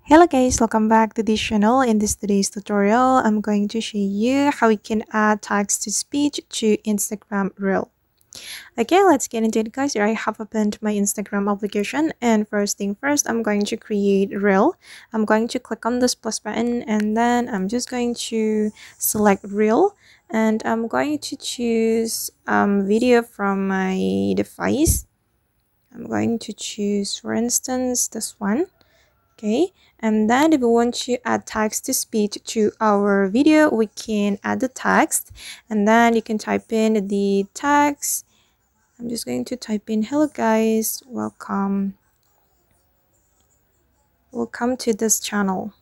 Hello guys, welcome back to this channel. In this today's tutorial, I'm going to show you how we can add text to speech to Instagram Reel. Okay, let's get into it guys. Here I have opened my Instagram application, and first thing first, I'm going to create Reel. I'm going to click on this plus button, and then I'm just going to select Reel, and I'm going to choose video from my device. I'm going to choose, for instance, this one. Okay, and then if we want to add text to speech to our video, we can add the text, and then you can type in the text. I'm just going to type in hello guys, welcome to this channel.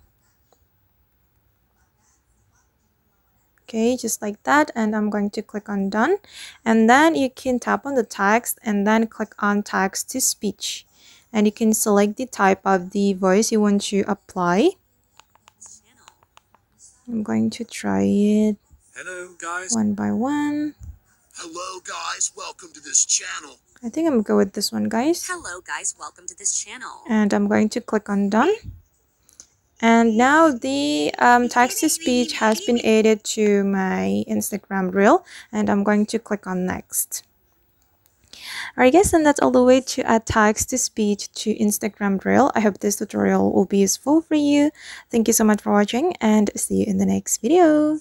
Okay, just like that, and I'm going to click on done, and then you can tap on the text and then click on text to speech, and you can select the type of the voice you want to apply. I'm going to try it. Hello guys. One by one. Hello guys, welcome to this channel. I think I'm going with this one, guys. Hello guys, welcome to this channel. And I'm going to click on done. And now the text to speech has been added to my Instagram Reel, and I'm going to click on next. Alright guys, and that's all the way to add text to speech to Instagram Reel. I hope this tutorial will be useful for you. Thank you so much for watching, and see you in the next video.